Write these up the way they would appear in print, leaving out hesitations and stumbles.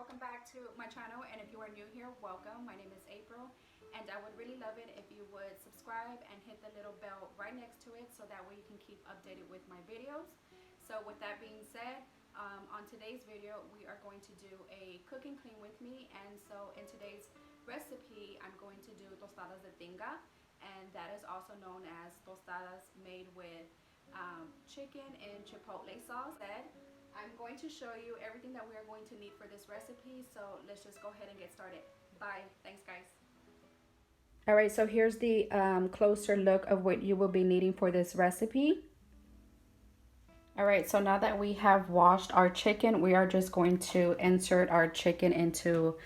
welcome back to my channel, and if you are new here, welcome. My name is April, and I would really love it if you would subscribe and hit the little bell right next to it so that way you can keep updated with my videos. So with that being said, on today's video we are going to do a cooking clean with me, and so in today's recipe I'm going to do tostadas de tinga, and that is also known as tostadas made with chicken and chipotle sauce. I'm going to show you everything that we are going to need for this recipe, so let's just go ahead and get started. Bye. Thanks, guys. All right, so here's the closer look of what you will be needing for this recipe. All right, so now that we have washed our chicken, we are just going to insert our chicken into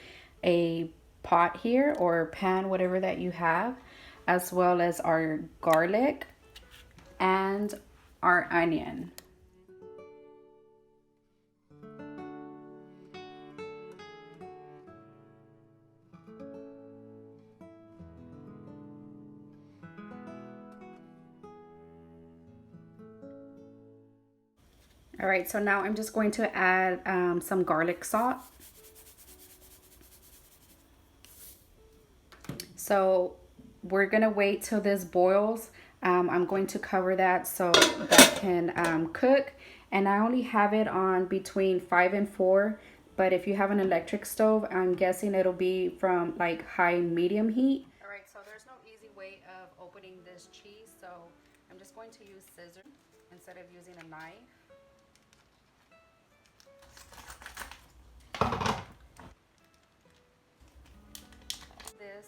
a pot here, or pan, whatever that you have, as well as our garlic and our onion. All right, so now I'm just going to add some garlic salt. So we're gonna wait till this boils. I'm going to cover that so that can cook. And I only have it on between 5 and 4. But if you have an electric stove, I'm guessing it'll be from like high medium heat. All right, so there's no easy way of opening this cheese, so I'm just going to use scissors instead of using a knife.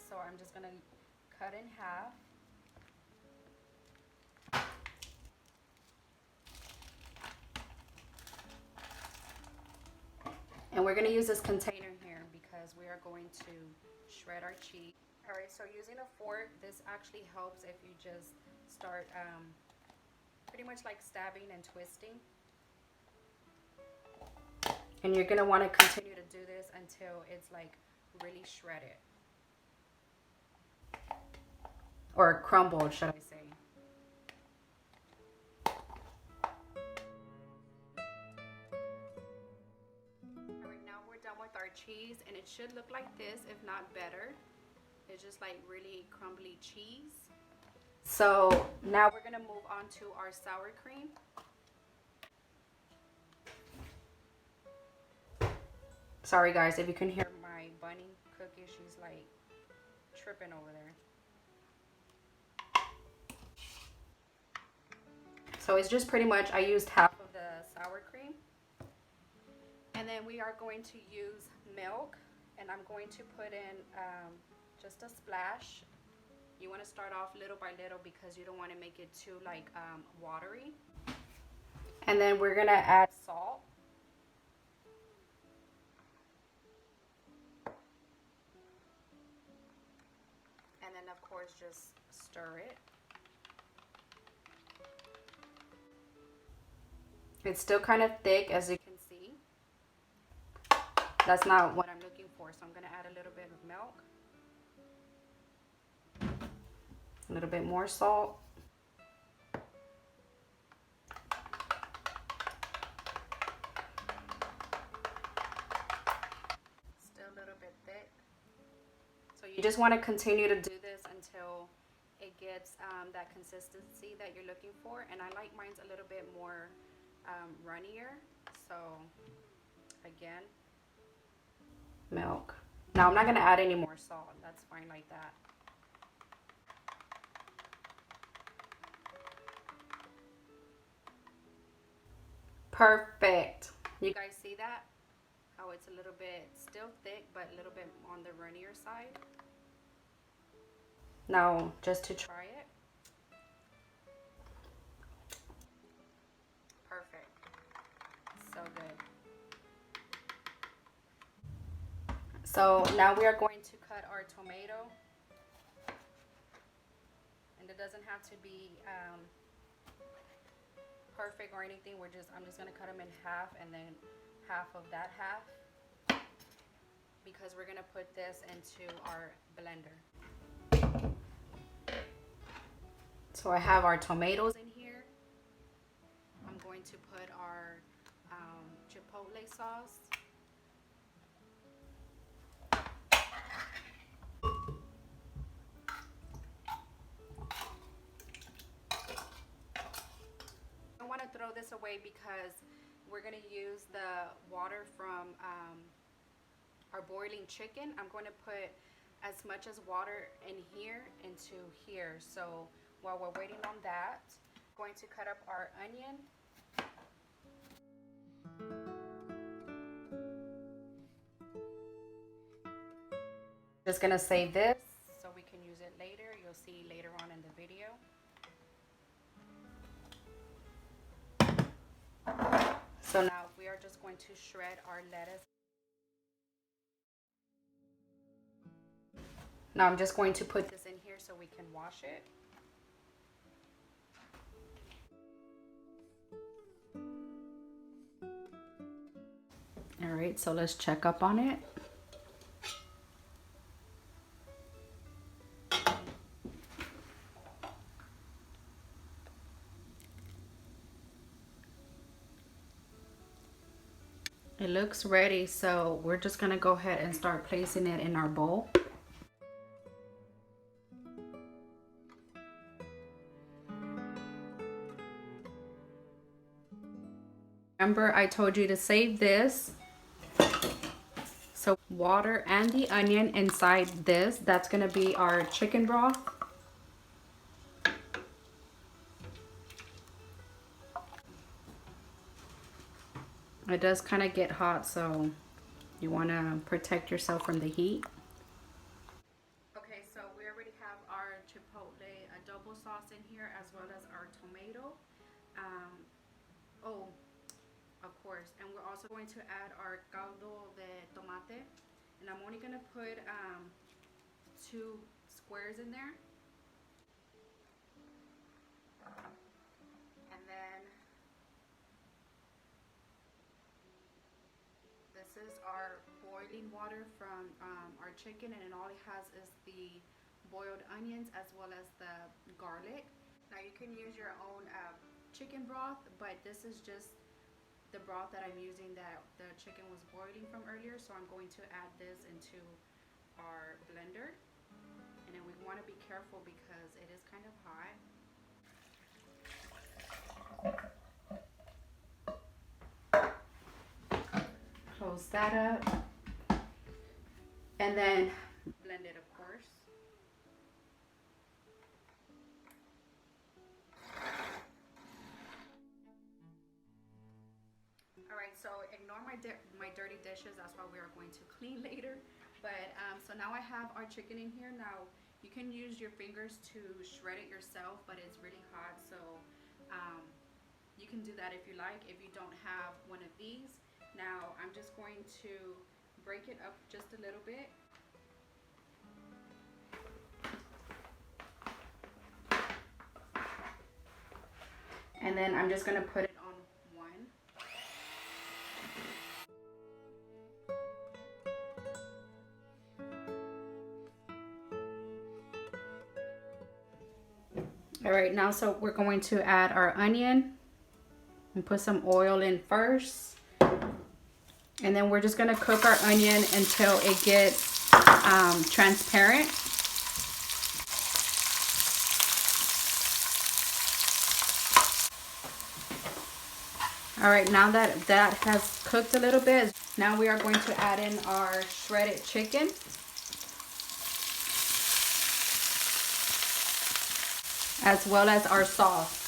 So I'm just gonna cut in half. And we're gonna use this container here because we are going to shred our cheese. All right, so using a fork, this actually helps if you just start pretty much like stabbing and twisting. And you're gonna wanna continue to do this until it's like really shredded. Or crumbled, should I say. Alright, now we're done with our cheese, and it should look like this, if not better. It's just like really crumbly cheese. So now we're gonna move on to our sour cream. Sorry guys, if you can hear my bunny cooking, she's like tripping over there. So it's just pretty much, I used half of the sour cream. And then we are going to use milk, and I'm going to put in just a splash. You want to start off little by little because you don't want to make it too like watery. And then we're gonna add salt. And then of course just stir it. It's still kind of thick, as you can see. That's not what I'm looking for, so I'm going to add a little bit of milk. A little bit more salt. Still a little bit thick. So you just want to continue to do this until it gets that consistency that you're looking for. And I like mine's a little bit more runnier. So again, milk. Now I'm not going to add any more salt. That's fine like that. Perfect. You guys see that? How it's a little bit still thick, but a little bit on the runnier side. Now, just to try it. Perfect. So good. So now we are going to cut our tomato. And it doesn't have to be perfect or anything. I'm just gonna cut them in half, and then half of that half, because we're gonna put this into our blender. So I have our tomatoes in here. I'm going to put our chipotle sauce. throw this away because we're going to use the water from our boiling chicken. I'm going to put as much as water in here into here. So while we're waiting on that, I'm going to cut up our onion. Just gonna save this so we can use it later. You'll see later on in the video. So now we are just going to shred our lettuce. Now I'm just going to put this in here so we can wash it. All right, so let's check up on it. It looks ready, so we're just gonna go ahead and start placing it in our bowl. Remember, I told you to save this. So water and the onion inside this, that's gonna be our chicken broth. It does kind of get hot, so you want to protect yourself from the heat. Okay, so we already have our chipotle adobo sauce in here, as well as our tomato. Oh, of course, and we're also going to add our caldo de tomate, and I'm only going to put 2 squares in there. And then this is our boiling water from our chicken, and all it has is the boiled onions as well as the garlic. Now you can use your own chicken broth, but this is just the broth that I'm using that the chicken was boiling from earlier. So I'm going to add this into our blender, and then we want to be careful because it is kind of hot. Close that up, and then blend it, of course. Alright, so ignore my dirty dishes, that's why we are going to clean later. But so now I have our chicken in here. Now you can use your fingers to shred it yourself, but it's really hot, so you can do that if you like, if you don't have one of these. Now I'm just going to break it up just a little bit. And then I'm just going to put it on one. All right, now so we're going to add our onion and put some oil in first. And then we're just going to cook our onion until it gets transparent. All right, now that that has cooked a little bit, now we are going to add in our shredded chicken. As well as our sauce.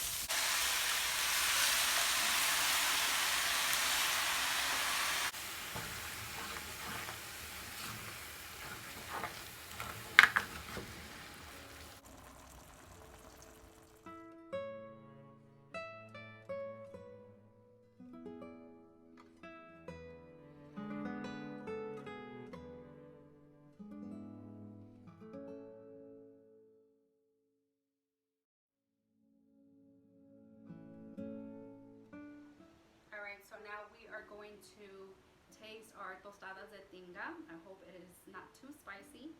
So now we are going to taste our tostadas de tinga. I hope it is not too spicy.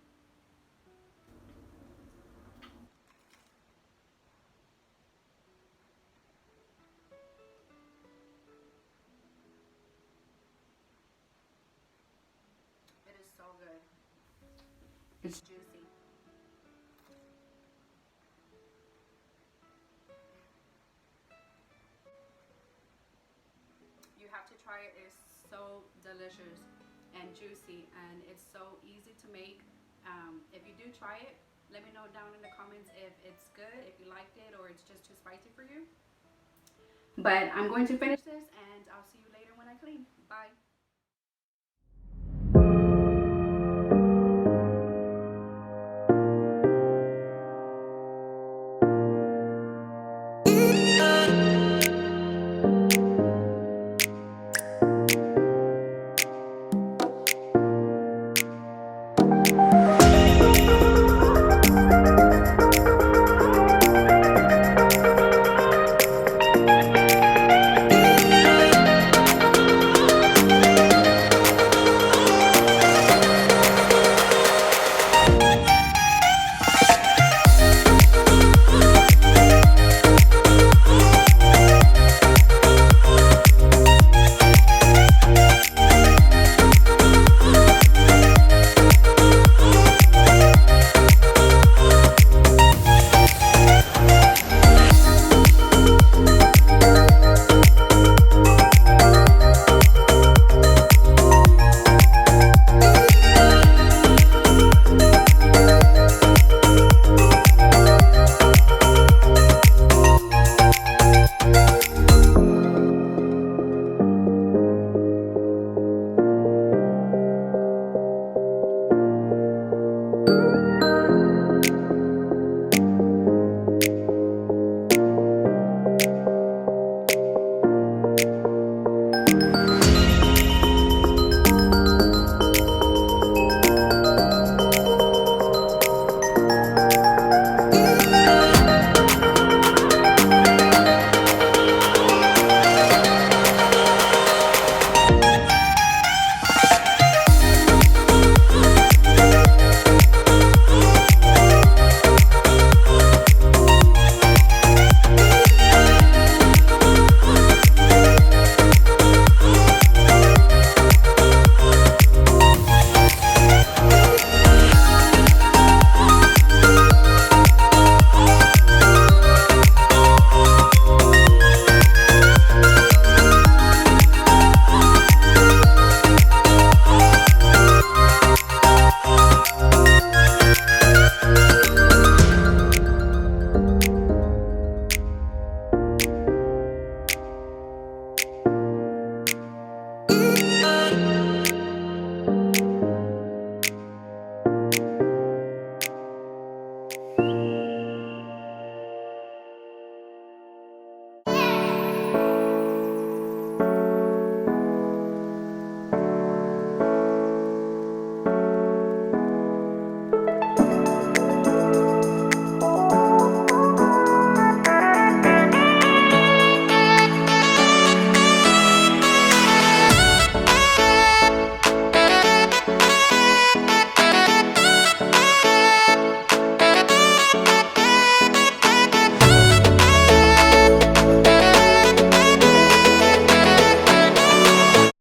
It is so good. It's juicy. try it. It's so delicious and juicy, and it's so easy to make. If you do try it, let me know down in the comments if it's good, if you liked it, or it's just too spicy for you. But I'm going to finish this, and I'll see you later when I clean. Bye.